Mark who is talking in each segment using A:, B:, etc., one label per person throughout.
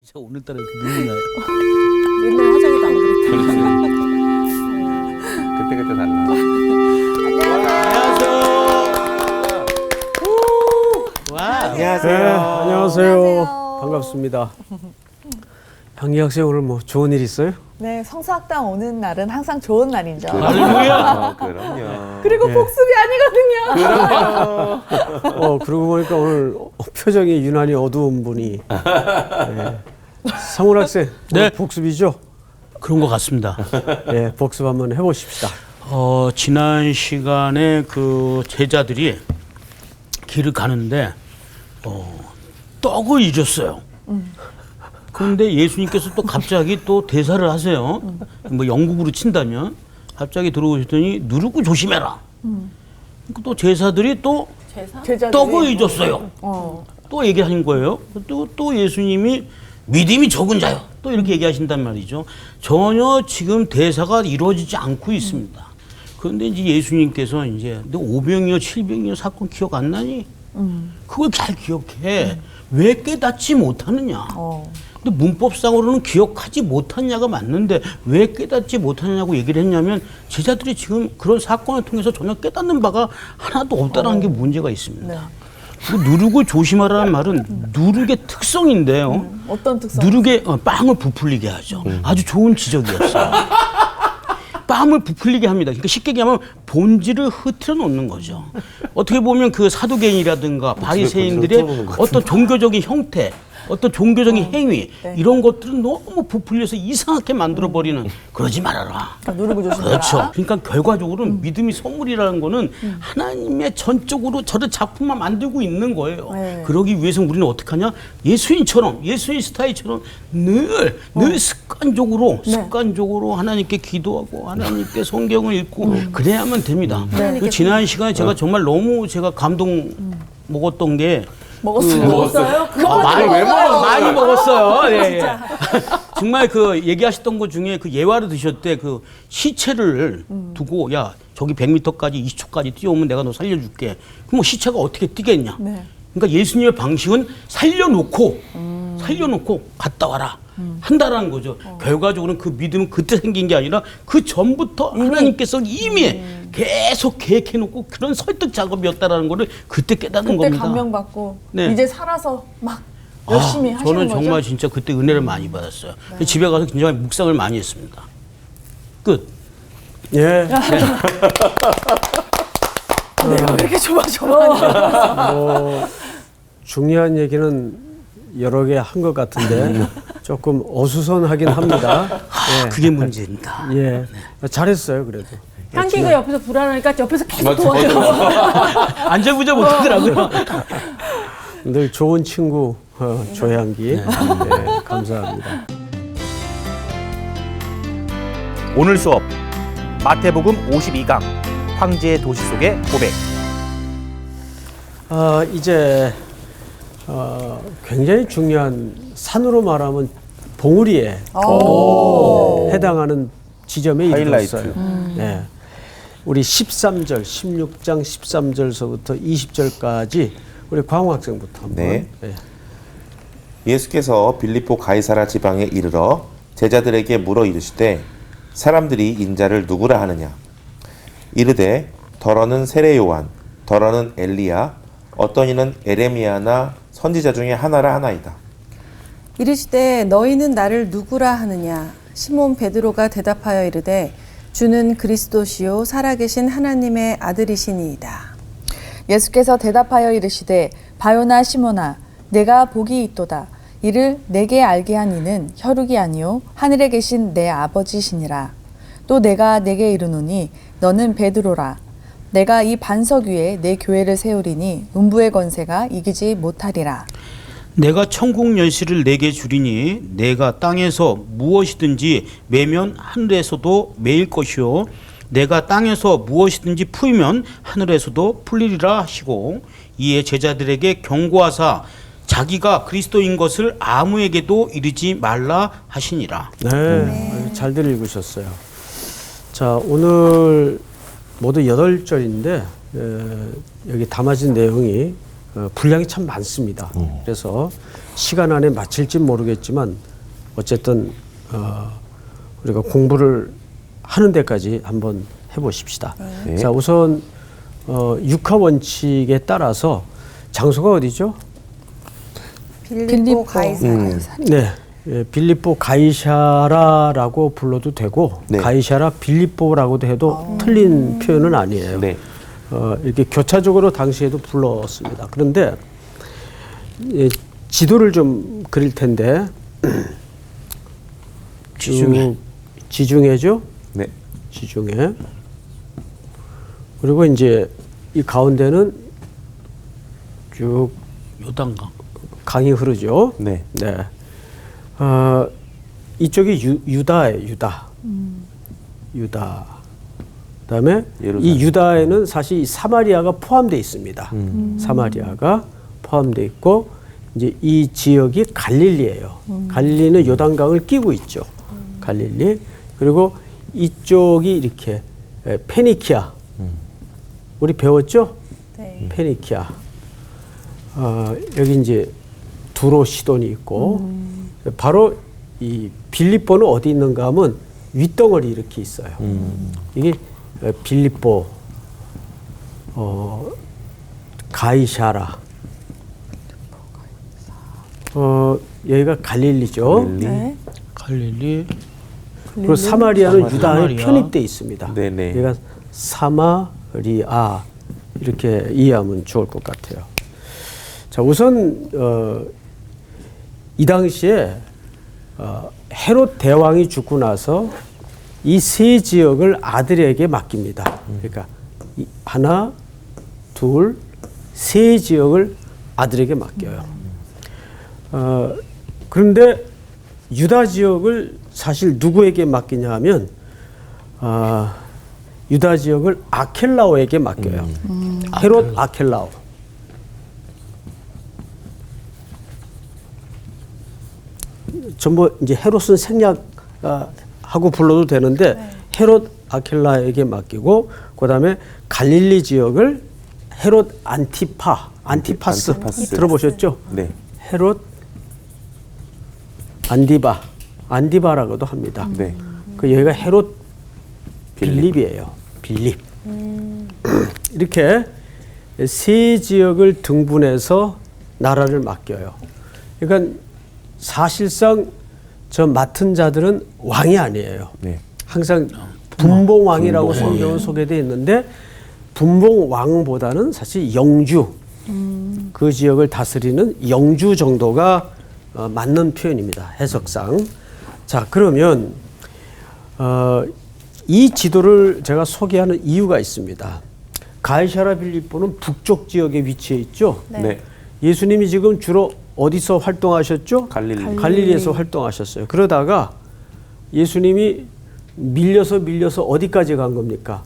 A: 저 오늘따라 이렇게 눈이 나요.
B: 옛날 화장이 안 그랬다.
C: 그때그때 달라.
A: 안녕하세요. 와.
C: 안녕하세요.
D: 네, 안녕하세요.
B: 안녕하세요.
D: 반갑습니다. 향기 학생 오늘 뭐 좋은 일 있어요?
B: 네, 성서학당 오는 날은 항상 좋은 날이죠.
A: 할렐루야.
C: 그럼요.
B: 그리고
D: 네.
B: 복습이 아니거든요.
D: 그러고 보니까 오늘 표정이 유난히 어두운 분이. 네. 상훈 학생,
A: 네.
D: 오늘 복습이죠?
A: 그런 것 같습니다.
D: 네, 복습 한번 해보십시다.
A: 지난 시간에 그 제자들이 길을 가는데 떡을 잊었어요. 그런데 예수님께서 또 갑자기 또 대사를 하세요. 뭐 영국으로 친다면 갑자기 들어오셨더니 누르고 조심해라. 또 제사들이 또
B: 제자들이
A: 떡을 잊었어요. 또 얘기하신 거예요. 또 예수님이 믿음이 적은 자요. 또 이렇게 얘기하신단 말이죠. 전혀 지금 대사가 이루어지지 않고 있습니다. 그런데 이제 예수님께서 이제 너 5병이요, 7병이요 사건 기억 안 나니? 그걸 잘 기억해. 왜 깨닫지 못하느냐? 근데 문법상으로는 기억하지 못하냐가 맞는데 왜 깨닫지 못하냐고 얘기를 했냐면 제자들이 지금 그런 사건을 통해서 전혀 깨닫는 바가 하나도 없다는 게 문제가 있습니다.
B: 네.
A: 그 누르고 조심하라는 말은 누룩의 특성인데요.
B: 어떤 특성?
A: 누룩에 빵을 부풀리게 하죠. 아주 좋은 지적이었어요. 빵을 부풀리게 합니다. 그러니까 쉽게 얘기하면 본질을 흐트러 놓는 거죠. 어떻게 보면 그 사두개인이라든가 바리새인들의
C: 놓는 것
A: 어떤 종교적인 형태, 어떤 종교적인 행위
B: 네.
A: 이런 것들을 너무 부풀려서 이상하게 만들어버리는 그러지 말아라.
B: 누르고 조심해라.
A: 그렇죠. 그러니까 결과적으로는 믿음이 선물이라는 거는 하나님의 전적으로 저를 작품만 만들고 있는 거예요.
B: 네.
A: 그러기 위해서 우리는 어떻게 하냐? 예수님 스타일처럼 늘 습관적으로 하나님께 기도하고 하나님께 성경을 읽고 그래야만 됩니다. 그 지난 시간에 제가 정말 너무 제가 감동 먹었던 게
B: 먹었어요?
A: 많이 먹었어요. 예, 예. 정말 그 얘기하셨던 것 중에 그 예화를 드셨을 때 그 시체를 두고 야 저기 100m까지 20초까지 뛰어오면 내가 너 살려줄게. 그럼 뭐 시체가 어떻게 뛰겠냐?
B: 네.
A: 그러니까 예수님의 방식은 살려놓고 갔다 와라. 한다라는 거죠. 결과적으로는 그 믿음은 그때 생긴 게 아니라 그 전부터 하나님께서 이미 계속 계획해놓고 그런 설득 작업이었다라는 거를 그때 깨닫는
B: 그때
A: 겁니다.
B: 감명받고
A: 네.
B: 이제 살아서 막 열심히 하시는
A: 저는
B: 거죠?
A: 정말 진짜 그때 은혜를 많이 받았어요. 집에 가서 굉장히 묵상을 많이 했습니다. 끝.
D: 예.
B: 내가 왜 이렇게 조마조마하냐.
D: 뭐, 중요한 얘기는 여러 개 한 것 같은데 조금 어수선하긴 합니다.
A: 그게 문제입니다.
D: 예. 잘했어요, 그래도.
E: 향기가 옆에서 불안하니까 옆에서 계속 도와줘.
A: 안절부절 못하더라고요.
D: 늘 좋은 친구 조향기. 네, 감사합니다.
F: 오늘 수업 마태복음 52강 황제의 도시 속의 고백.
D: 이제 굉장히 중요한 산으로 말하면 봉우리에 해당하는 지점에
C: 하이라이트.
D: 이르렀어요. 네. 우리 13절, 16장 13절서부터 20절까지 우리 광호 학생부터 한번.
C: 네. 예수께서 빌립보 가이사라 지방에 이르러 제자들에게 물어 이르시되 사람들이 인자를 누구라 하느냐? 이르되 더러는 세례 요한, 더러는 엘리야, 어떤 이는 에레미야나 선지자 중에 하나라 하나이다.
G: 이르시되 너희는 나를 누구라 하느냐? 시몬 베드로가 대답하여 이르되 주는 그리스도시요 살아계신 하나님의 아들이시니이다.
H: 예수께서 대답하여 이르시되 바요나 시몬아 내가 복이 있도다. 이를 내게 알게 한 이는 혈육이 아니요 하늘에 계신 내 아버지시니라. 또 내가 내게 이르노니 너는 베드로라. 내가 이 반석 위에 내 교회를 세우리니 음부의 권세가 이기지 못하리라.
A: 내가 천국 열쇠를 내게 주리니 내가 땅에서 무엇이든지 매면 하늘에서도 매일 것이요 내가 땅에서 무엇이든지 풀면 하늘에서도 풀리리라 하시고 이에 제자들에게 경고하사 자기가 그리스도인 것을 아무에게도 이르지 말라 하시니라.
D: 네. 잘들 읽으셨어요. 자, 오늘 모두 8절인데 여기 담아진 내용이 분량이 참 많습니다. 그래서 시간 안에 마칠지 모르겠지만 어쨌든 우리가 공부를 하는 데까지 한번 해보십시다.
C: 네.
D: 자, 우선 육하 원칙에 따라서 장소가 어디죠?
G: 빌립보 가이사랴.
D: 네, 예, 빌립보 가이사라라고 불러도 되고
C: 네.
D: 가이사라 빌립보라고도 해도 틀린 표현은 아니에요.
C: 네.
D: 이렇게 교차적으로 당시에도 불렀습니다. 그런데 예, 지도를 좀 그릴 텐데
A: 지중해.
D: 지중해죠?
C: 네.
D: 지중해. 그리고 이제 이 가운데는 쭉
A: 요단강.
D: 강이 흐르죠.
C: 네.
D: 네. 이쪽이 유다예요. 유다. 유다. 그다음에
C: 예루살렘.
D: 이 유다에는 사실 이 사마리아가 포함되어 있습니다. 사마리아가 포함되어 있고 이제 이 지역이 갈릴리예요. 갈릴리는 요단강을 끼고 있죠. 갈릴리. 그리고 이쪽이 이렇게 페니키아. 우리 배웠죠?
G: 네.
D: 페니키아. 여기 이제 두로 시돈이 있고 바로 이 빌립보는 어디 있는가 하면 윗덩어리 이렇게 있어요. 이게 빌립보, 가이사라. 여기가 갈릴리죠.
C: 갈릴리.
B: 네.
A: 갈릴리.
D: 그리고 사마리아는 유다에
A: 사마리아.
D: 편입되어 있습니다.
C: 네네.
D: 여기가 사마리아 이렇게 이해하면 좋을 것 같아요. 자, 우선 이 당시에 헤롯 대왕이 죽고 나서 이 세 지역을 아들에게 맡깁니다. 그러니까 하나, 둘, 세 지역을 아들에게 맡겨요. 그런데 유다 지역을 사실 누구에게 맡기냐 하면 유다 지역을 아켈라오에게 맡겨요. 헤롯 아켈라오. 전부 이제 헤롯은 생략하고 불러도 되는데 헤롯 아켈라에게 맡기고 그다음에 갈릴리 지역을 헤롯 안티파스 들어보셨죠?
C: 네.
D: 헤롯 안디바라고도 합니다.
C: 네.
D: 그 여기가 헤롯 빌립이에요. 빌립. 이렇게 세 지역을 등분해서 나라를 맡겨요. 그러니까 사실상 저 맡은 자들은 왕이 아니에요.
C: 네.
D: 항상 분봉왕이라고 성경은 소개되어 있는데 분봉왕보다는 사실 영주, 그 지역을 다스리는 영주 정도가 맞는 표현입니다. 해석상. 자, 그러면 이 지도를 제가 소개하는 이유가 있습니다. 가이사라 빌립보는 북쪽 지역에 위치해 있죠.
C: 네.
D: 예수님이 지금 주로 어디서 활동하셨죠? 갈릴리에서 활동하셨어요. 그러다가 예수님이 밀려서 어디까지 간 겁니까?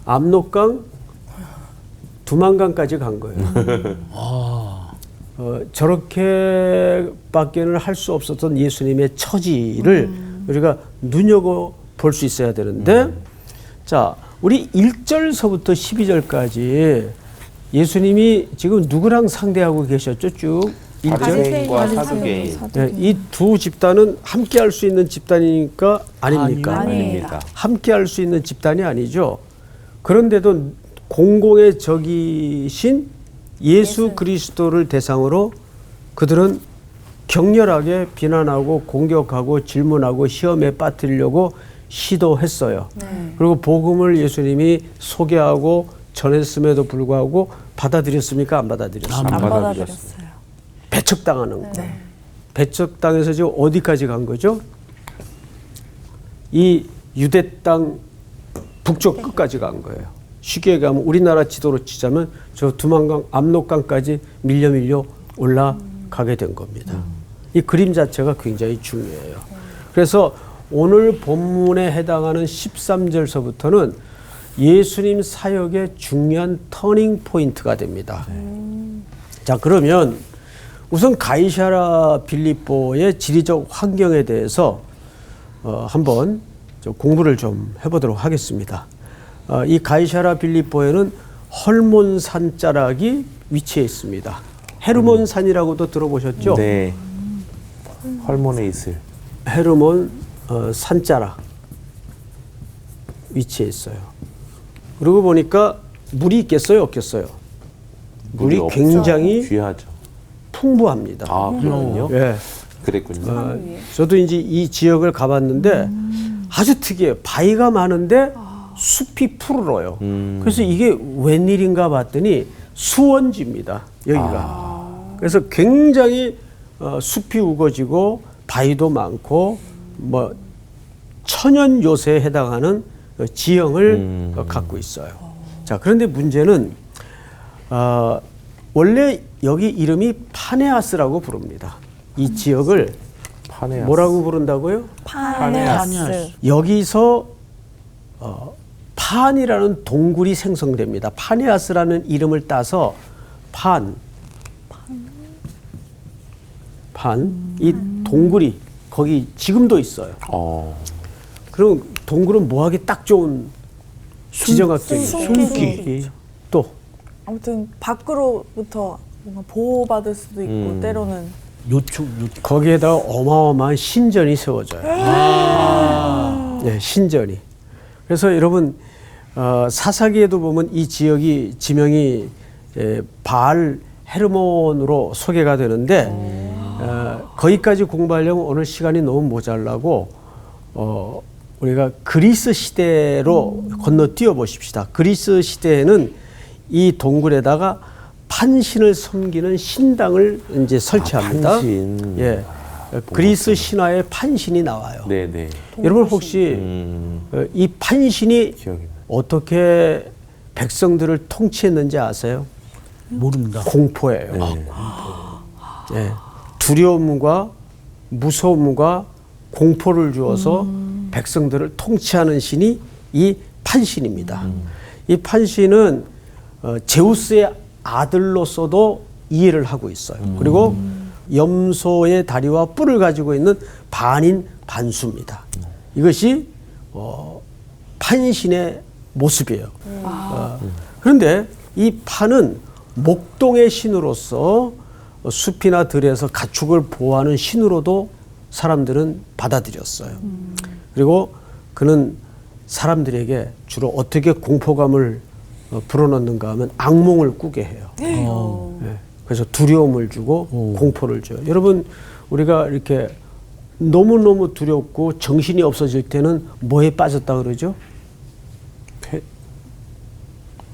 D: 압록강, 두만강까지 간 거예요. 저렇게밖에는 할 수 없었던 예수님의 처지를 우리가 눈여겨볼 수 있어야 되는데 자, 우리 1절서부터 12절까지 예수님이 지금 누구랑 상대하고 계셨죠? 쭉 1절.
C: 바리새인과 사두개인.
D: 네, 이 두 집단은 함께 할 수 있는 집단이니까 아닙니까?
C: 아닙니다.
D: 함께 할 수 있는 집단이 아니죠. 그런데도 공공의 적이신 예수 그리스도를 대상으로 그들은 격렬하게 비난하고 공격하고 질문하고 시험에 빠뜨리려고 시도했어요. 그리고 복음을 예수님이 소개하고 전했음에도 불구하고 받아들였습니까? 안 받아들였습니까?
C: 안 받아들였어요.
D: 배척당하는 거예요. 배척당해서 지금 어디까지 간 거죠? 이 유대 땅 북쪽 끝까지 간 거예요. 쉽게 가면 우리나라 지도로 치자면 저 두만강, 압록강까지 밀려 올라가게 된 겁니다. 이 그림 자체가 굉장히 중요해요. 그래서 오늘 본문에 해당하는 13절서부터는 예수님 사역의 중요한 터닝 포인트가 됩니다. 자, 그러면 우선 가이사라 빌립보의 지리적 환경에 대해서 한번 공부를 좀 해보도록 하겠습니다. 이 가이사라 빌립보에는 헐몬산 자락이 위치해 있습니다. 헤르몬산이라고도 들어보셨죠?
C: 네. 헐몬의 이슬.
D: 헤르몬 산자락 위치에 있어요. 그러고 보니까 물이 있겠어요, 없겠어요? 물이
C: 없죠.
D: 굉장히
C: 귀하죠.
D: 풍부합니다.
C: 아, 그렇군요.
D: 예.
C: 그랬군요.
D: 저도 이제 이 지역을 가봤는데 아주 특이해요. 바위가 많은데 숲이 푸르러요. 그래서 이게 웬일인가 봤더니 수원지입니다. 여기가. 그래서 굉장히 숲이 우거지고 바위도 많고 뭐 천연 요새에 해당하는 지형을 갖고 있어요. 자, 그런데 문제는 원래 여기 이름이 파네아스라고 부릅니다. 이 지역을
C: 파네아스.
D: 뭐라고 부른다고요?
B: 파네아스.
D: 여기서 판이라는 동굴이 생성됩니다. 파네아스라는 이름을 따서 이 동굴이 거기 지금도 있어요. 그럼 동굴은 뭐하기 딱 좋은 지정학적인
B: 숨기.
D: 또
B: 아무튼 밖으로부터 뭔가 보호받을 수도 있고 때로는
A: 요충.
D: 거기에다가 어마어마한 신전이 세워져요. 네, 신전이. 그래서 여러분 사사기에도 보면 이 지역이 지명이 바알 헤르몬으로 소개가 되는데 거기까지 공부하려면 오늘 시간이 너무 모자라고 우리가 그리스 시대로 건너뛰어 보십시다. 그리스 시대에는 이 동굴에다가 판신을 섬기는 신당을 이제 설치합니다.
C: 판신.
D: 예, 그리스 신화에 판신이 나와요.
C: 네네.
D: 여러분 혹시 이 판신이
C: 기억이 나요.
D: 어떻게 백성들을 통치했는지 아세요?
A: 모릅니다.
D: 공포예요.
C: 네.
D: 예, 두려움과 무서움과 공포를 주어서 백성들을 통치하는 신이 이 판신입니다. 이 판신은 제우스의 아들로서도 이해를 하고 있어요. 그리고 염소의 다리와 뿔을 가지고 있는 반인 반수입니다. 이것이 판신의 모습이에요. 그런데 이 판은 목동의 신으로서 숲이나 들에서 가축을 보호하는 신으로도 사람들은 받아들였어요. 그리고 그는 사람들에게 주로 어떻게 공포감을 불어넣는가 하면 악몽을 꾸게 해요. 예, 그래서 두려움을 주고 공포를 줘요. 여러분 우리가 이렇게 너무너무 두렵고 정신이 없어질 때는 뭐에 빠졌다 그러죠?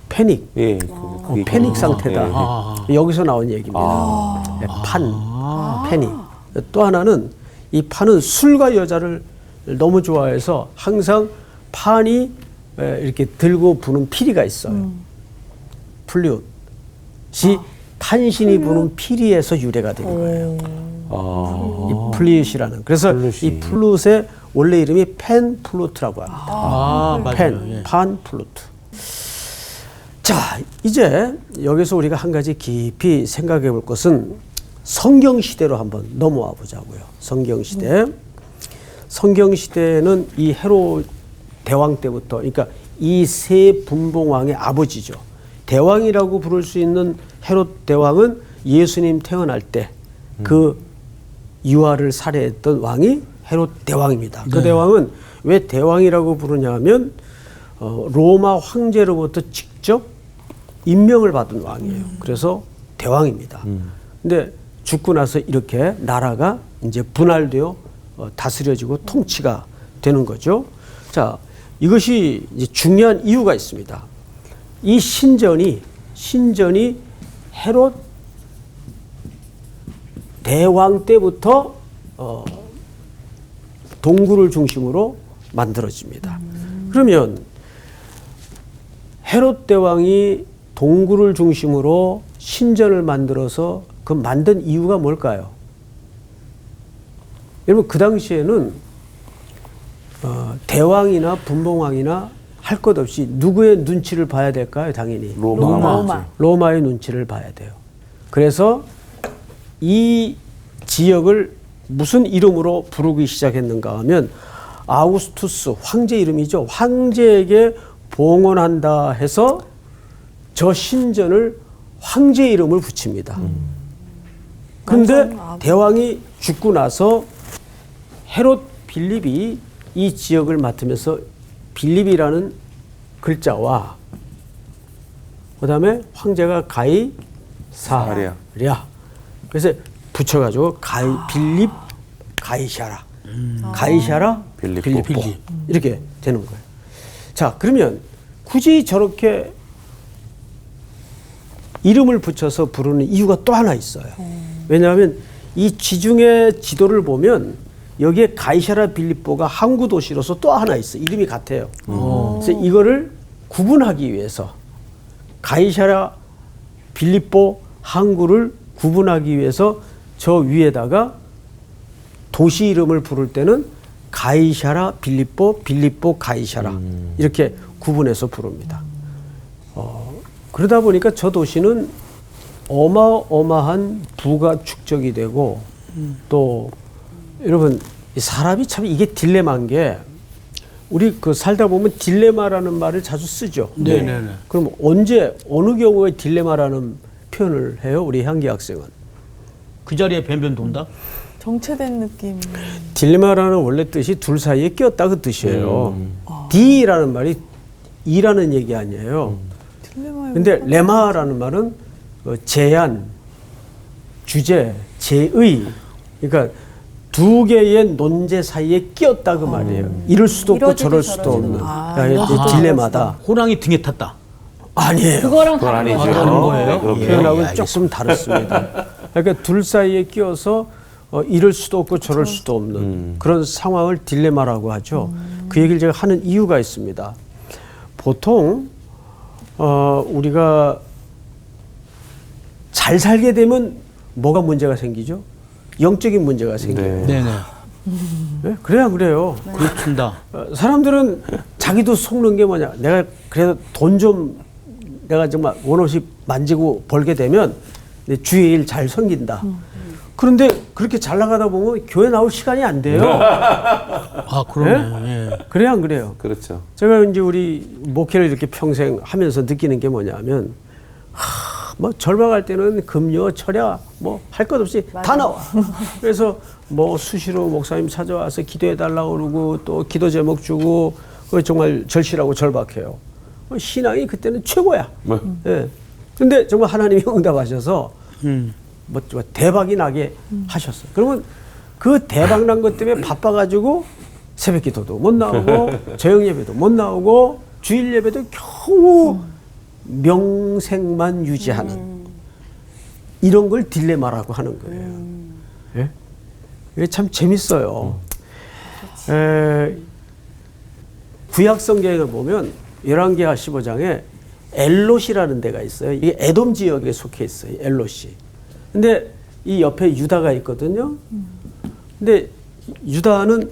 D: 패닉.
C: 예,
D: 패닉 상태다. 여기서 나온 얘기입니다. 예, 패닉. 또 하나는 이 판은 술과 여자를 너무 좋아해서 항상 판이 이렇게 들고 부는 피리가 있어요. 플룻이 판신이 부는 피리에서 유래가 된 거예요. 이 플룻이라는. 그래서 이 플룻의 원래 이름이 팬 플루트라고 합니다.
A: 맞아요.
D: 판 플루트. 자, 이제 여기서 우리가 한 가지 깊이 생각해 볼 것은 성경 시대로 한번 넘어와 보자고요. 성경 시대. 성경 시대는 이 헤롯 대왕 때부터, 그러니까 이 세 분봉왕의 아버지죠. 대왕이라고 부를 수 있는 헤롯 대왕은 예수님 태어날 때 그 유아를 살해했던 왕이 헤롯 대왕입니다. 그 대왕은 왜 대왕이라고 부르냐면 로마 황제로부터 직접 임명을 받은 왕이에요. 그래서 대왕입니다. 근데 죽고 나서 이렇게 나라가 이제 분할되어 다스려지고 통치가 되는 거죠. 자, 이것이 이제 중요한 이유가 있습니다. 이 신전이 헤롯 대왕 때부터 동굴을 중심으로 만들어집니다. 그러면 헤롯 대왕이 동굴을 중심으로 신전을 만들어서 그 만든 이유가 뭘까요? 여러분 그 당시에는 대왕이나 분봉왕이나 할 것 없이 누구의 눈치를 봐야 될까요? 당연히 로마의 눈치를 봐야 돼요. 그래서 이 지역을 무슨 이름으로 부르기 시작했는가 하면 아우구스투스 황제 이름이죠. 황제에게 봉헌한다 해서 저 신전을 황제 이름을 붙입니다. 그런데
B: 완전 아부.
D: 대왕이 죽고 나서 헤롯 빌립이 이 지역을 맡으면서 빌립이라는 글자와 그다음에 황제가 가이사랴. 그래서 붙여가지고 빌립 가이샤라. 가이샤라 빌립 이렇게 되는 거예요. 자, 그러면 굳이 저렇게 이름을 붙여서 부르는 이유가 또 하나 있어요. 왜냐하면 이 지중해 지도를 보면 여기에 가이샤라 빌립보가 항구 도시로서 또 하나 있어. 이름이 같아요. 그래서 이거를 구분하기 위해서 가이샤라 빌립보 항구를 구분하기 위해서 저 위에다가 도시 이름을 부를 때는 가이샤라 빌립보 가이샤라 이렇게 구분해서 부릅니다. 그러다 보니까 저 도시는 어마어마한 부가 축적이 되고 또 여러분 사람이 참 이게 딜레마인 게 우리 그 살다 보면 딜레마라는 말을 자주 쓰죠.
A: 네네네.
D: 그럼 언제 어느 경우에 딜레마라는 표현을 해요? 우리 향기 학생은
A: 그 자리에 변변 돈다?
B: 정체된 느낌.
D: 딜레마라는 원래 뜻이 둘 사이에 끼었다 그 뜻이에요. D라는 말이 이라는 얘기 아니에요.
B: 딜레마의
D: 근데 레마라는 말은 제한, 주제, 제의. 그러니까 두 개의 논제 사이에 끼었다 그 말이에요. 이럴 수도 없고
G: 이러지도
D: 저럴 수도
G: 저러지도
D: 없는.
B: 아,
D: 그러니까
B: 이러지도
D: 딜레마다.
A: 호랑이 등에 탔다.
D: 아니에요.
E: 그거랑
C: 그건
E: 다른
C: 아니죠.
E: 거죠.
A: 다른 거예요?
C: 그럼요.
D: 표현하고는 조금 다릅니다. 그러니까 둘 사이에 끼어서 이럴 수도 없고 저럴 수도 없는 그런 상황을 딜레마라고 하죠. 그 얘기를 제가 하는 이유가 있습니다. 보통 우리가 잘 살게 되면 뭐가 문제가 생기죠? 영적인 문제가 생겨요.
A: 네네.
D: 네? 그래야 그래요.
A: 그렇습니다.
D: 사람들은 자기도 속는 게 뭐냐. 내가 그래도 돈 좀 내가 정말 원 없이 만지고 벌게 되면 내 주의 일 잘 섬긴다. 그런데 그렇게 잘 나가다 보면 교회 나올 시간이 안 돼요.
A: 아, 그러네. 예.
D: 그래야 안 그래요.
C: 그렇죠.
D: 제가 이제 우리 목회를 이렇게 평생 하면서 느끼는 게 뭐냐면 뭐 절망할 때는 금요, 철야 뭐 할 것 없이 다 나와. 그래서 뭐 수시로 목사님 찾아와서 기도해 달라고 그러고 또 기도 제목 주고 정말 절실하고 절박해요. 신앙이 그때는 최고야. 예. 근데 정말 하나님이 응답하셔서 뭐 대박이 나게 하셨어요. 그러면 그 대박 난 것 때문에 바빠가지고 새벽 기도도 못 나오고 저녁 예배도 못 나오고 주일 예배도 겨우 명색만 유지하는 이런 걸 딜레마라고 하는 거예요. 예? 이게 참 재밌어요. 구약 성경에 보면 열왕기하 15장에 엘롯이라는 데가 있어요. 이게 에돔 지역에 속해 있어요. 엘롯이. 근데 이 옆에 유다가 있거든요. 근데 유다는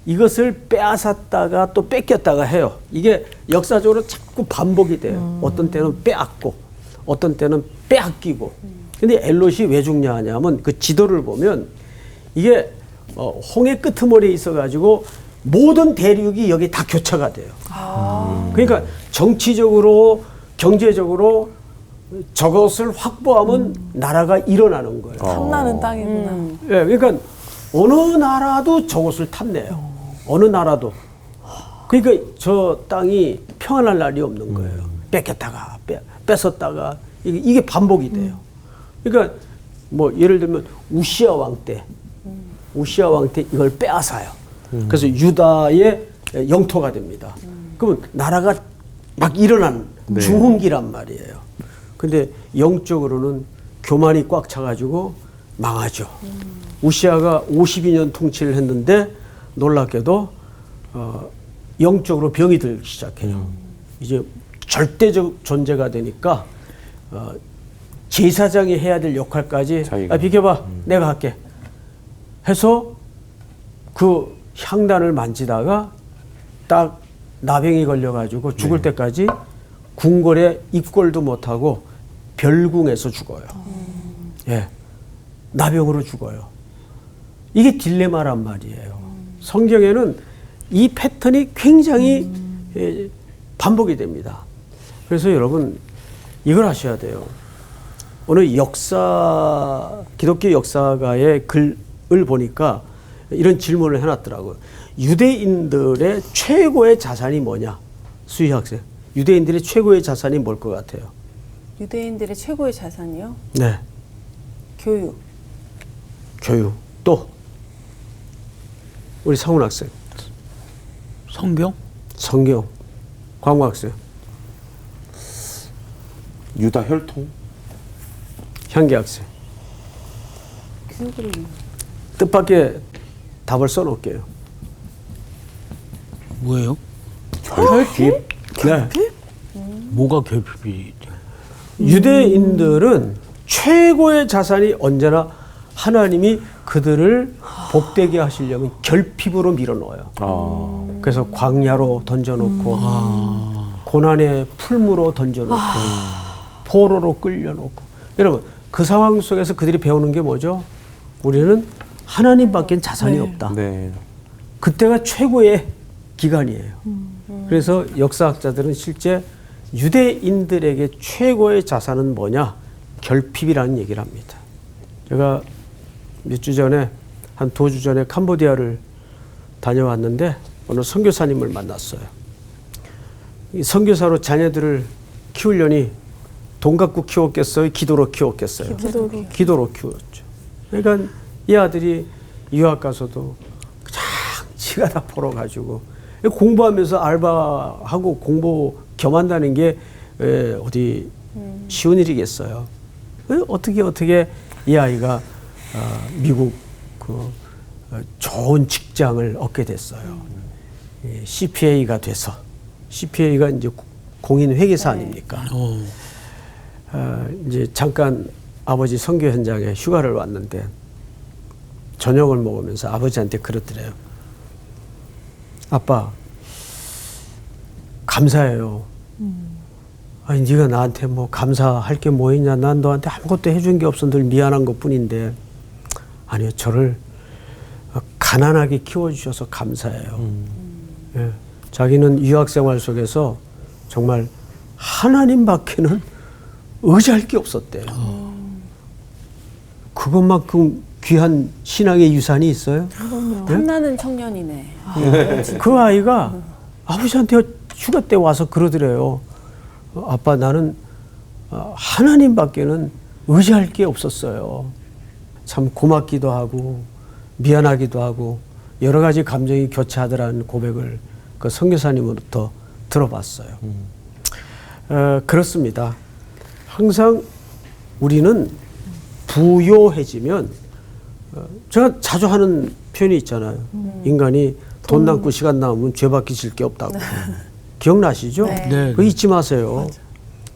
D: 이것을 빼앗았다가 또 뺏겼다가 해요. 이게 역사적으로 자꾸 반복이 돼요. 어떤 때는 빼앗고 어떤 때는 빼앗기고. 근데 엘롯이 왜 중요하냐면 그 지도를 보면 이게 홍해 끄트머리에 있어가지고 모든 대륙이 여기 다 교차가 돼요. 그러니까 정치적으로 경제적으로 저것을 확보하면 나라가 일어나는 거예요.
B: 탐나는 땅이구나.
D: 예, 그러니까 어느 나라도 저것을 탐내요. 어느 나라도. 그러니까 저 땅이 평안할 날이 없는 거예요. 뺏겼다가 뺏었다가 이게 반복이 돼요. 그러니까 뭐 예를 들면 우시아 왕 때 이걸 빼앗아요. 그래서 유다의 영토가 됩니다. 그러면 나라가 막 일어난 중흥기란 말이에요. 근데 영적으로는 교만이 꽉 차가지고 망하죠. 우시아가 52년 통치를 했는데 놀랍게도 영적으로 병이 들기 시작해요. 이제 절대적 존재가 되니까 제사장이 해야 될 역할까지 비켜봐 내가 할게 해서 그 향단을 만지다가 딱 나병이 걸려가지고 죽을 때까지 궁궐에 입궐도 못하고 별궁에서 죽어요. 예, 나병으로 죽어요. 이게 딜레마란 말이에요. 성경에는 이 패턴이 굉장히 반복이 됩니다. 그래서 여러분 이걸 아셔야 돼요. 어느 기독교 역사가의 글을 보니까 이런 질문을 해놨더라고요. 유대인들의 최고의 자산이 뭐냐? 수희 학생. 유대인들의 최고의 자산이 뭘 것 같아요?
G: 유대인들의 최고의 자산이요?
D: 네.
G: 교육.
D: 교육. 또 우리 상훈 학생.
A: 성경?
D: 성경. 광호 학생.
C: 유다 혈통?
D: 향기 학생.
G: 교육을
D: 뜻밖의 답을 써놓을게요.
A: 뭐예요?
D: 결핍? 네.
A: 뭐가 결핍이?
D: 유대인들은 최고의 자산이 언제나 하나님이 그들을 복되게 하시려면 결핍으로 밀어넣어요. 그래서 광야로 던져놓고 고난의 풀무로 던져놓고 포로로 끌려놓고. 여러분 그 상황 속에서 그들이 배우는 게 뭐죠? 우리는 하나님밖에 자산이 없다.
C: 네.
D: 그때가 최고의 기간이에요. 그래서 역사학자들은 실제 유대인들에게 최고의 자산은 뭐냐? 결핍이라는 얘기를 합니다. 제가 몇 주 전에 한 2주 전에 캄보디아를 다녀왔는데 어느 선교사님을 만났어요. 이 선교사로 자녀들을 키우려니 돈 갖고 키웠겠어요? 기도로 키웠겠어요? 기도로 키웠죠. 그러니까 이 아들이 유학 가서도 그냥 지가 다 벌어가지고 공부하면서 알바하고 공부 겸한다는 게 어디 쉬운 일이겠어요. 어떻게 이 아이가 미국 좋은 직장을 얻게 됐어요. CPA가 돼서 CPA가 이제 공인 회계사 아닙니까? 이제 잠깐 아버지 선교 현장에 휴가를 왔는데 저녁을 먹으면서 아버지한테 그러더래요. 아빠 감사해요. 아니 네가 나한테 뭐 감사할 게 뭐 있냐? 난 너한테 아무것도 해준 게 없어. 늘 미안한 것뿐인데. 아니요, 저를 가난하게 키워주셔서 감사해요. 예, 자기는 유학생활 속에서 정말 하나님밖에는 의지할 게 없었대요. 그것만큼 귀한 신앙의 유산이 있어요?
G: 탐나는 청년이네.
D: 그 아이가 아버지한테 휴가 때 와서 그러더래요. 아빠 나는 하나님밖에는 의지할 게 없었어요. 참 고맙기도 하고 미안하기도 하고 여러 가지 감정이 교차하더라는 고백을 그 선교사님으로부터 들어봤어요. 그렇습니다. 항상 우리는 부요해지면 제가 자주 하는 표현이 있잖아요. 인간이 돈 남고 시간 남으면 죄밖에 질 게 없다고. 기억나시죠?
A: 네.
D: 그거 잊지 마세요.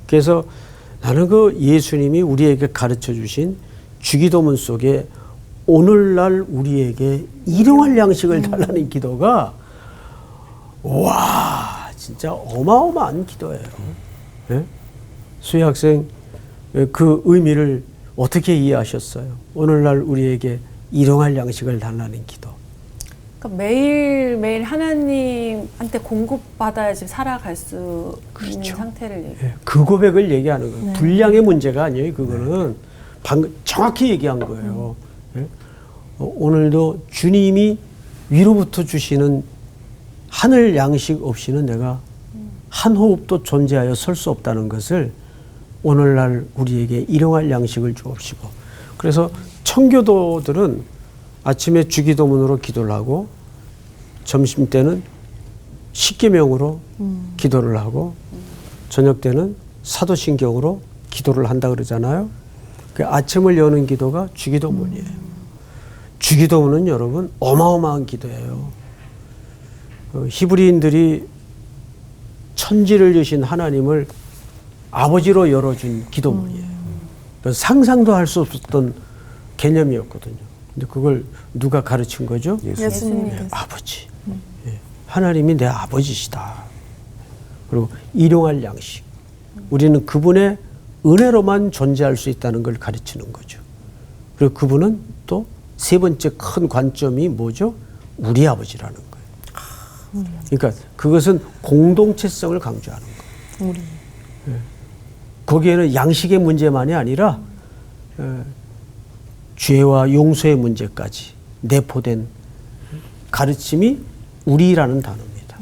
D: 그래서 나는 그 예수님이 우리에게 가르쳐 주신 주기도문 속에 오늘날 우리에게 일용할 양식을 달라는 기도가 와 진짜 어마어마한 기도예요. 네? 수희 학생 그 의미를 어떻게 이해하셨어요? 오늘날 우리에게 일용할 양식을 달라는 기도.
G: 그러니까 매일매일 하나님한테 공급받아야지 살아갈 수 있는 상태를 얘기해요.
D: 예, 그 고백을 얘기하는 거예요. 분량의 문제가 아니에요. 그거는 방금 정확히 얘기한 거예요. 예? 오늘도 주님이 위로부터 주시는 하늘 양식 없이는 내가 한 호흡도 존재하여 설 수 없다는 것을 오늘날 우리에게 일용할 양식을 주옵시고. 그래서 청교도들은 아침에 주기도문으로 기도를 하고 점심 때는 십계명으로 기도를 하고 저녁 때는 사도신경으로 기도를 한다 그러잖아요. 그 아침을 여는 기도가 주기도문이에요. 주기도문은 여러분 어마어마한 기도예요. 히브리인들이 천지를 여신 하나님을 아버지로 열어준 기도문이에요. 상상도 할 수 없었던 개념이었거든요. 근데 그걸 누가 가르친 거죠?
B: 예수님께서.
D: 아버지. 예. 하나님이 내 아버지시다. 그리고 일용할 양식. 우리는 그분의 은혜로만 존재할 수 있다는 걸 가르치는 거죠. 그리고 그분은 또 세 번째 큰 관점이 뭐죠? 우리 아버지라는 거예요. 그러니까 그것은 공동체성을 강조하는 거예요. 예. 거기에는 양식의 문제만이 아니라 죄와 용서의 문제까지 내포된 가르침이 우리라는 단어입니다.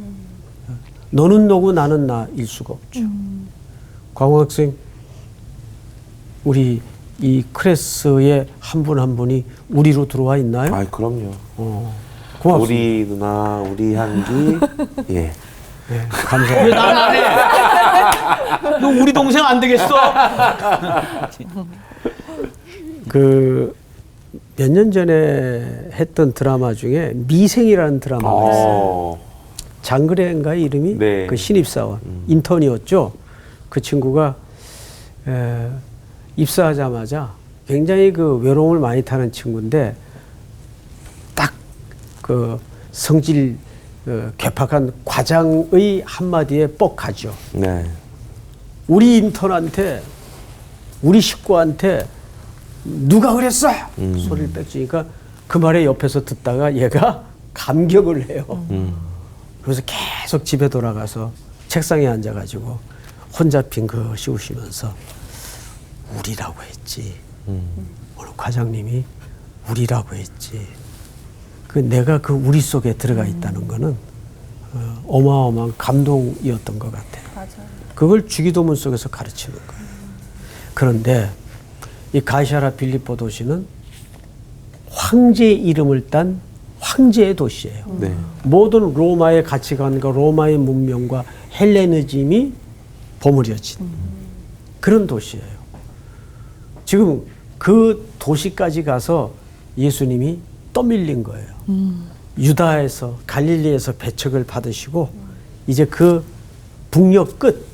D: 너는 너고 나는 나일 수가 없죠. 광호 학생, 우리 이 클래스에 한 분 한 분이 우리로 들어와 있나요?
C: 아, 그럼요.
D: 고맙습니다.
C: 우리 누나, 우리 향기, 예.
D: 네, 감사합니다.
A: 왜 난 안 해? 너 우리 동생 안 되겠어?
D: 그 몇 년 전에 했던 드라마 중에 미생이라는 드라마가 있어요. 장그래인가의 이름이
C: 네.
D: 그 신입사원 인턴이었죠. 그 친구가 입사하자마자 굉장히 그 외로움을 많이 타는 친구인데 딱 그 성질 괴팍한 과장의 한마디에 뻑 가죠.
C: 네.
D: 우리 인턴한테 우리 식구한테 누가 그랬어? 소리를 빽지니까 그 말에 옆에서 듣다가 얘가 감격을 해요. 그래서 계속 집에 돌아가서 책상에 앉아가지고 혼자 빙긋이 웃으면서 우리라고 했지. 오늘 과장님이 우리라고 했지. 그 내가 그 우리 속에 들어가 있다는 거는 어마어마한 감동이었던 것 같아요.
G: 맞아요.
D: 그걸 주기도문 속에서 가르치는 거예요. 그런데 이 가이사라 빌립보 도시는 황제의 이름을 딴 황제의 도시예요.
C: 네.
D: 모든 로마의 가치관과 로마의 문명과 헬레니즘이 버무려진 그런 도시예요. 지금 그 도시까지 가서 예수님이 떠밀린 거예요. 유다에서 갈릴리에서 배척을 받으시고 이제 그 북녘 끝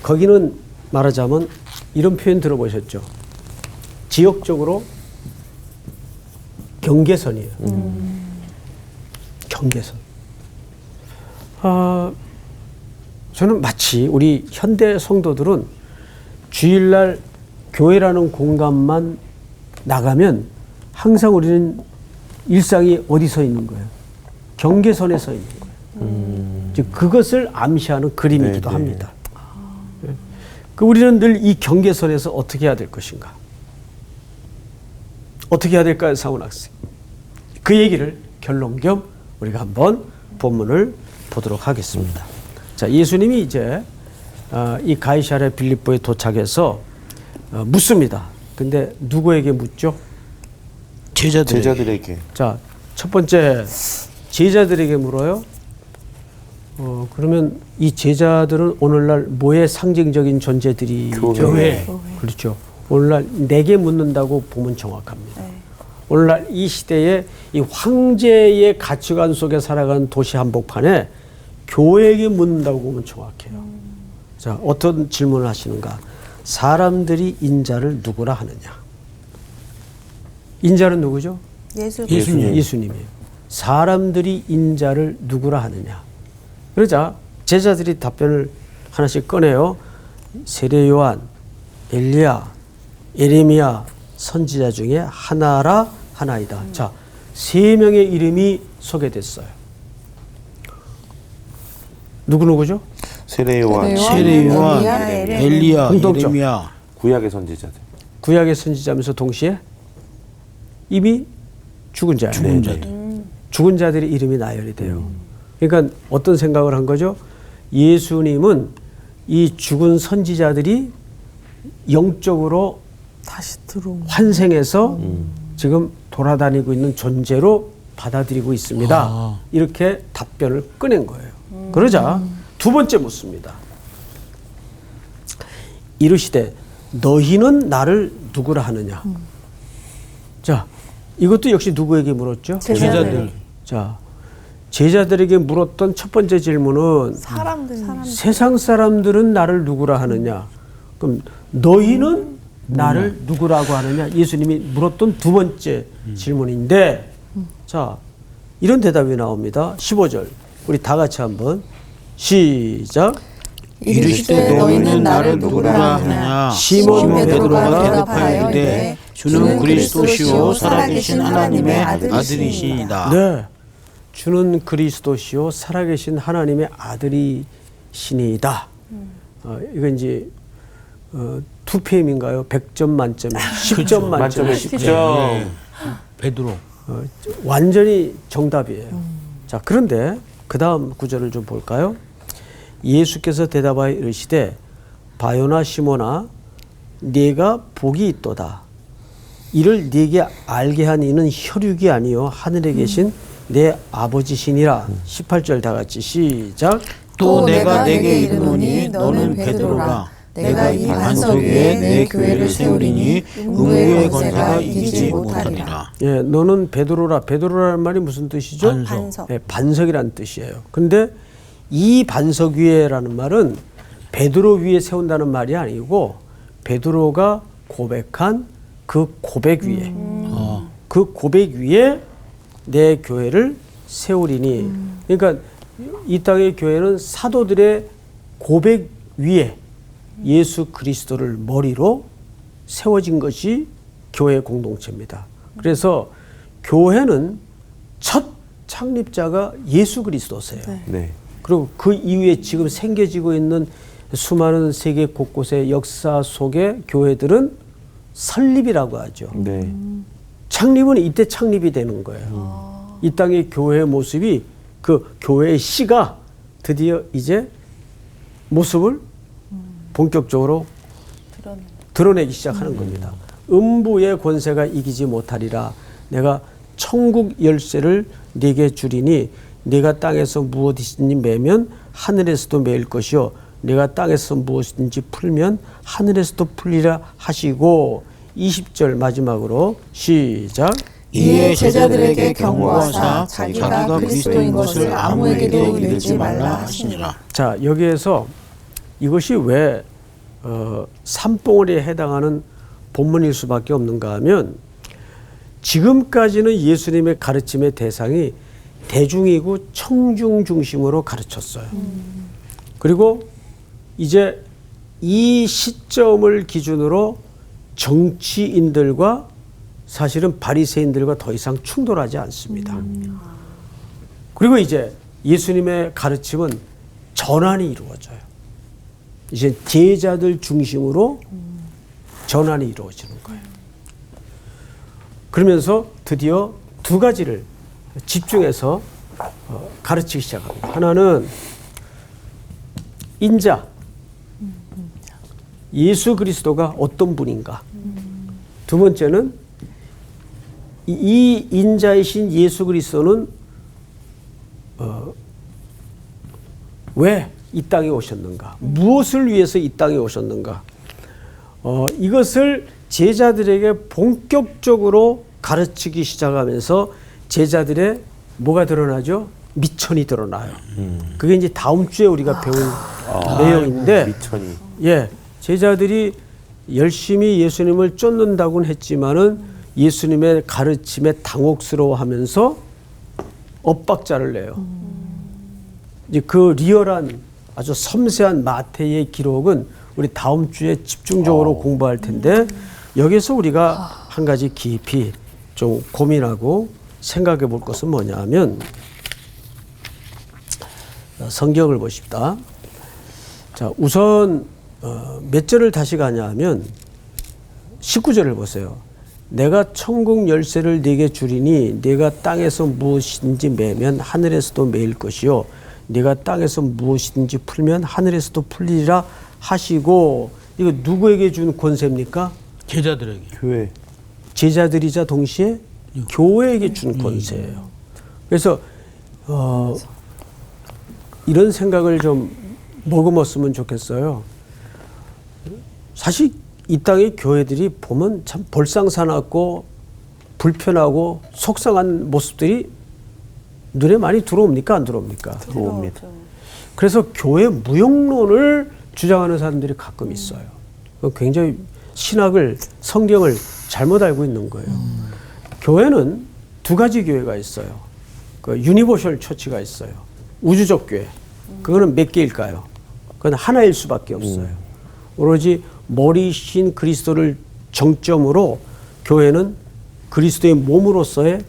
D: 거기는 말하자면 이런 표현 들어보셨죠? 지역적으로 경계선이에요. 경계선. 저는 마치 우리 현대 성도들은 주일날 교회라는 공간만 나가면 항상 우리는 일상이 어디 서 있는 거예요? 경계선에 서 있는 거예요. 즉 그것을 암시하는 그림이기도 합니다. 우리는 늘 이 경계선에서 어떻게 해야 될 것인가? 어떻게 해야 될까요, 상훈 학생? 그 얘기를 결론 겸 우리가 한번 본문을 보도록 하겠습니다. 자, 예수님이 이제 이 가이사랴 빌립보에 도착해서 묻습니다. 근데 누구에게 묻죠?
C: 제자들에게.
D: 자, 첫 번째 제자들에게 물어요. 그러면 이 제자들은 오늘날 뭐의 상징적인 존재들이죠?
C: 교회.
D: 그렇죠. 오늘날 내게 묻는다고 보면 정확합니다. 오늘날 이 시대에 이 황제의 가치관 속에 살아가는 도시 한복판에 교회에게 묻는다고 보면 정확해요. 자, 어떤 질문을 하시는가? 사람들이 인자를 누구라 하느냐? 인자는 누구죠? 예수님이에요. 사람들이 인자를 누구라 하느냐? 그러자 제자들이 답변을 하나씩 꺼내요. 세례 요한, 엘리야, 예레미야 선지자 중에 하나라 하나이다. 자, 세 명의 이름이 소개됐어요. 누구죠?
C: 세례 요한,
A: 엘리야,
D: 공통점.
A: 예레미야.
C: 구약의 선지자들.
D: 구약의 선지자면서 동시에 이미 죽은 자예요.
A: 죽은 자들.
D: 죽은 자들의 이름이 나열이 돼요. 그러니까 어떤 생각을 한 거죠? 예수님은 이 죽은 선지자들이 영적으로
B: 다시 들어온
D: 환생해서 지금 돌아다니고 있는 존재로 받아들이고 있습니다. 이렇게 답변을 꺼낸 거예요. 그러자 두 번째 묻습니다. 이르시되 너희는 나를 누구라 하느냐? 자, 이것도 역시 누구에게 물었죠?
A: 제자들.
D: 자, 제자들에게 물었던 첫 번째 질문은 세상 사람들은 나를 누구라 하느냐? 그럼 너희는 나를 누구라고 하느냐? 예수님이 물었던 두 번째 질문인데, 자, 이런 대답이 나옵니다. 15절. 우리 다 같이 한번 시작.
H: 이르시되 너희는 나를 누구라 하느냐?
D: 시몬
H: 베드로가
A: 대답하여 이르되 주는 그리스도시요 살아계신 하나님의 아들이시니이다.
D: 네, 주는 그리스도시요 살아계신 하나님의 아들이시니이다. 이건 이제 2PM인가요? 100점 만점에 10점 만점에
C: 만점에 10점.
A: 베드로.
D: 완전히 정답이에요. 자, 그런데 그 다음 구절을 좀 볼까요? 예수께서 대답하여 이르시되 바요나 시몬아 네가 복이 있도다. 이를 네게 알게 한 이는 혈육이 아니요 하늘에 계신 내 아버지시니라. 18절 다 같이 시작.
A: 또 내가 내게 이르노니 너는 베드로라. 내가 이 반석 위에 내 교회를 세우리니 음부의 권세가 이기지 못하리라.
D: 예, 너는 베드로라. 베드로라는 말이 무슨 뜻이죠?
G: 반석.
D: 예, 반석이라는 뜻이에요. 근데 이 반석 위에라는 말은 베드로 위에 세운다는 말이 아니고 베드로가 고백한 그 고백 위에 그 고백 위에 내 교회를 세우리니. 그러니까 이 땅의 교회는 사도들의 고백 위에 예수 그리스도를 머리로 세워진 것이 교회 공동체입니다. 그래서 교회는 첫 창립자가 예수 그리스도세요.
C: 네.
D: 그리고 그 이후에 지금 생겨지고 있는 수많은 세계 곳곳의 역사 속의 교회들은 설립이라고 하죠.
C: 네.
D: 창립은 이때 창립이 되는 거예요. 이 땅의 교회의 모습이 그 교회의 씨가 드디어 이제 모습을 본격적으로 드러내기 시작하는 겁니다. 음부의 권세가 이기지 못하리라. 내가 천국 열쇠를 네게 주리니 네가 땅에서 무엇이든지 매면 하늘에서도 매일 것이요 네가 땅에서 무엇이든지 풀면 하늘에서도 풀리라 하시고. 20절 마지막으로 시작.
H: 이에 제자들에게 경고하사 자기가 그리스도인 것을 아무에게도 이르지 말라 하시니라.
D: 자, 여기에서 이것이 왜 산봉우리에 해당하는 본문일 수밖에 없는가 하면 지금까지는 예수님의 가르침의 대상이 대중이고 청중 중심으로 가르쳤어요. 그리고 이제 이 시점을 기준으로 정치인들과 사실은 바리새인들과 더 이상 충돌하지 않습니다. 그리고 이제 예수님의 가르침은 전환이 이루어져요. 이제 제자들 중심으로 전환이 이루어지는 거예요. 그러면서 드디어 두 가지를 집중해서 가르치기 시작합니다. 하나는 인자, 예수 그리스도가 어떤 분인가. 두 번째는 이 인자이신 예수 그리스도는 왜 이 땅에 오셨는가, 무엇을 위해서 이 땅에 오셨는가, 이것을 제자들에게 본격적으로 가르치기 시작하면서 제자들의 뭐가 드러나죠? 미천이 드러나요. 그게 이제 다음 주에 우리가 배울 내용인데,
C: 미천이.
D: 예, 제자들이 열심히 예수님을 쫓는다고는 했지만은 예수님의 가르침에 당혹스러워하면서 엇박자를 내요. 이제 그 리얼한 아주 섬세한 마태의 기록은 우리 다음 주에 집중적으로 공부할 텐데, 여기서 우리가 한 가지 깊이 좀 고민하고 생각해 볼 것은 뭐냐 하면, 성경을 보십시다. 자, 우선 몇 절을 다시 가냐 하면 19절을 보세요. 내가 천국 열쇠를 네게 주리니 네가 땅에서 무엇이든지 매면 하늘에서도 매일 것이요 네가 땅에서 무엇이든지 풀면 하늘에서도 풀리리라 하시고. 이거 누구에게 준 권세입니까?
A: 제자들에게.
C: 교회.
D: 제자들이자 동시에 교회에게 준 권세예요. 그래서 이런 생각을 좀 머금었으면 좋겠어요. 사실 이 땅의 교회들이 보면 참 볼상사납고 불편하고 속상한 모습들이 눈에 많이 들어옵니까? 안 들어옵니까?
C: 들어옵니다.
D: 그래서 교회 무용론을 주장하는 사람들이 가끔 있어요. 굉장히 신학을, 성경을 잘못 알고 있는 거예요. 교회는 두 가지 교회가 있어요. 그 유니버셜 처치가 있어요. 우주적 교회. 그거는 몇 개일까요? 그건 하나일 수밖에 없어요. 오로지 머리신 그리스도를 정점으로 교회는 그리스도의 몸으로서의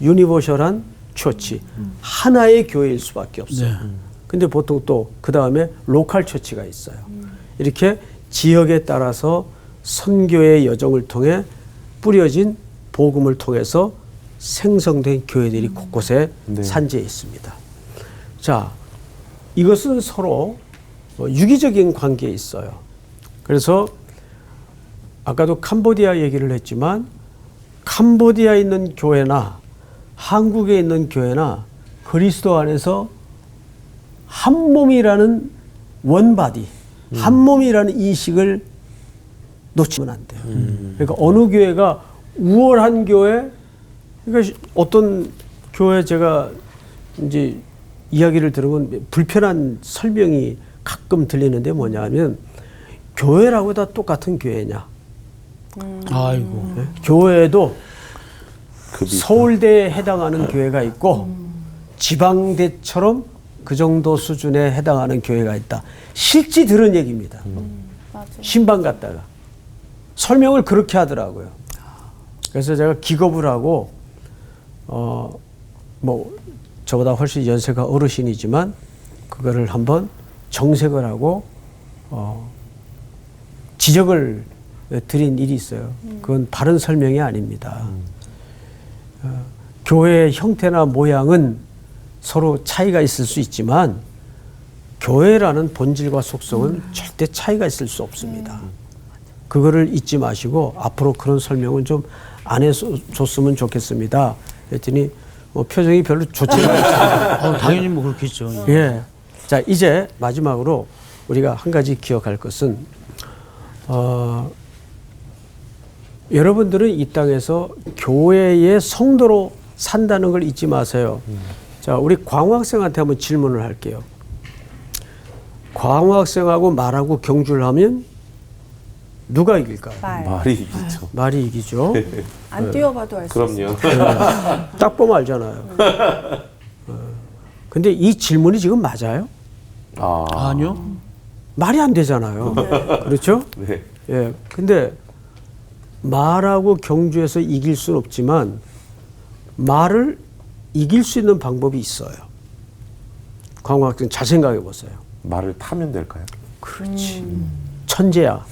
D: 유니버셜한 처치, 하나의 교회일 수밖에 없어요. 근데 보통 또 그 다음에 로컬 처치가 있어요. 이렇게 지역에 따라서 선교의 여정을 통해 뿌려진 복음을 통해서 생성된 교회들이 곳곳에 산재해 있습니다. 자, 이것은 서로 유기적인 관계에 있어요. 그래서 아까도 캄보디아 얘기를 했지만 캄보디아에 있는 교회나 한국에 있는 교회나 그리스도 안에서 한 몸이라는 원바디, 한 몸이라는 인식을 놓치면 안 돼요. 그러니까 어느 교회가 우월한 교회, 그러니까 어떤 교회 제가 이제 이야기를 들으면 불편한 설명이 가끔 들리는데 뭐냐면 교회라고 다 똑같은 교회냐?
A: 아이고.
D: 네? 교회도 서울대에 해당하는 교회가 있고 지방대처럼 그 정도 수준에 해당하는 교회가 있다. 실제 들은 얘기입니다. 신방 갔다가 설명을 그렇게 하더라고요. 그래서 제가 기겁을 하고 뭐 저보다 훨씬 연세가 어르신이지만 그거를 한번 정색을 하고 지적을 드린 일이 있어요. 그건 바른 설명이 아닙니다. 교회의 형태나 모양은 서로 차이가 있을 수 있지만 교회라는 본질과 속성은 절대 차이가 있을 수 없습니다. 그거를 잊지 마시고 앞으로 그런 설명은 좀 안 해줬으면 좋겠습니다. 그랬더니 표정이 별로 좋지가 않아요.
A: 당연히 뭐 그렇겠죠.
D: 예. 자, 이제 마지막으로 우리가 한 가지 기억할 것은 여러분들은 이 땅에서 교회의 성도로 산다는 걸 잊지 마세요. 자, 우리 광우 학생한테 한번 질문을 할게요. 광우 학생하고 말하고 경주를 하면 누가 이길까요?
C: 말이 이기죠.
D: 말이 이기죠.
G: 안 뛰어봐도 알 수 있어요.
C: 그럼요.
D: 딱 보면 알잖아요. 근데 이 질문이 지금 맞아요?
A: 아니요.
D: 말이 안 되잖아요. 그렇죠?
C: 네.
D: 예. 근데 말하고 경주에서 이길 수는 없지만 말을 이길 수 있는 방법이 있어요. 광우 학생 잘 생각해 보세요.
C: 말을 타면 될까요?
D: 그렇지. 천재야.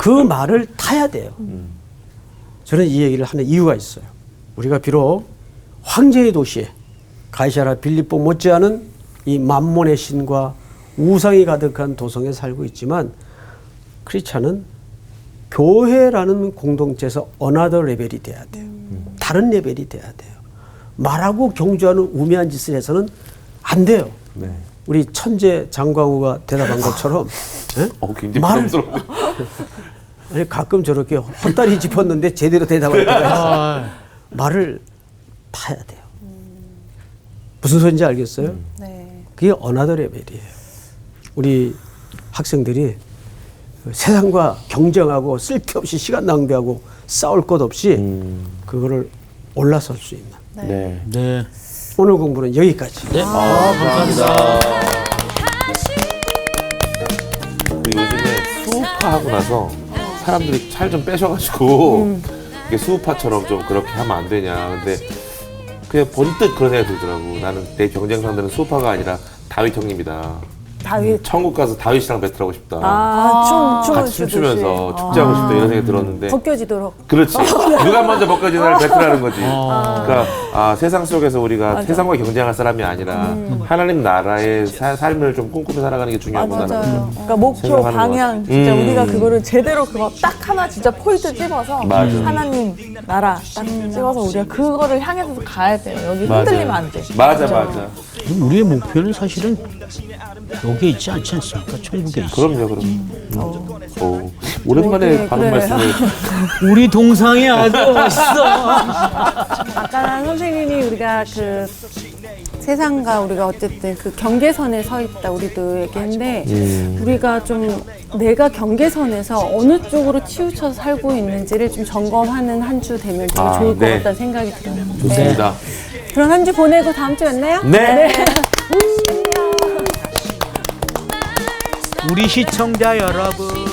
D: 그 말을 타야 돼요. 저는 이 얘기를 하는 이유가 있어요. 우리가 비록 황제의 도시에 가이사라 빌립보 못지않은 이 만몬의 신과 우상이 가득한 도성에 살고 있지만 크리스찬은 교회라는 공동체에서 어나더 레벨이 돼야 돼요. 다른 레벨이 돼야 돼요. 말하고 경주하는 우매한 짓을 해서는 안 돼요.
C: 네.
D: 우리 천재 장광우가 대답한 것처럼 예?
C: 굉장히
D: 말을
C: 부담스러운데.
D: 아니, 가끔 저렇게 헛다리 짚었는데 제대로 대답할 때가 있어요. 말을 타야 돼요. 무슨 소리인지 알겠어요?
G: 네.
D: 그게 어나더 레벨이에요. 우리 학생들이 세상과 경쟁하고 쓸데없이 시간 낭비하고 싸울 것 없이 그거를 올라설 수 있는.
C: 네.
A: 네.
D: 오늘 공부는 여기까지.
A: 네.
C: 감사합니다. 요즘에 수우파하고 나서 사람들이 살 좀 빼셔가지고 이게 수우파처럼 좀 그렇게 하면 안 되냐. 근데 그냥 번뜩 그런 생각이 들더라고. 나는 내 경쟁 상대는 수우파가 아니라 다윗 형님이다.
B: 다윗.
C: 천국 가서 다윗이랑 배틀하고 싶다.
B: 춤을
C: 같이 춤추면서 축제하고 싶다 이런 생각이 들었는데
G: 벗겨지도록.
C: 그렇지. 누가 먼저 벗겨지나를 배틀하는 거지. 그러니까 세상 속에서 우리가 세상과 경쟁할 사람이 아니라 하나님 나라의 삶을 좀 꿈꾸며 살아가는 게 중요하구나.
G: 맞아요.
B: 그러니까 목표,
C: 생각하는
B: 방향, 진짜 우리가 그거를 제대로 그거 딱 하나 진짜 포인트 집어서
C: 맞아.
B: 하나님 나라 딱 찍어서 우리가 그거를 향해서 가야 돼요. 여기
C: 맞아요.
B: 흔들리면 안 돼.
C: 맞아.
A: 우리의 목표는 사실은 여기에 있지 않지 않습니까? 천국에 있어.
C: 그럼요. 오, 오랜만에 하는 말씀을.
A: 우리 동상이 아주 멋있어.
G: 아까 선생님이 우리가 그 세상과 우리가 어쨌든 그 경계선에 서 있다 우리도 얘기했는데 우리가 좀 내가 경계선에서 어느 쪽으로 치우쳐서 살고 있는지를 좀 점검하는 한 주 되면 되게 좋을 것
C: 네.
G: 같다는 생각이 들어요.
C: 좋습니다.
G: 그럼 한 주 보내고 다음 주 만나요?
C: 네.
A: 우리 시청자 여러분.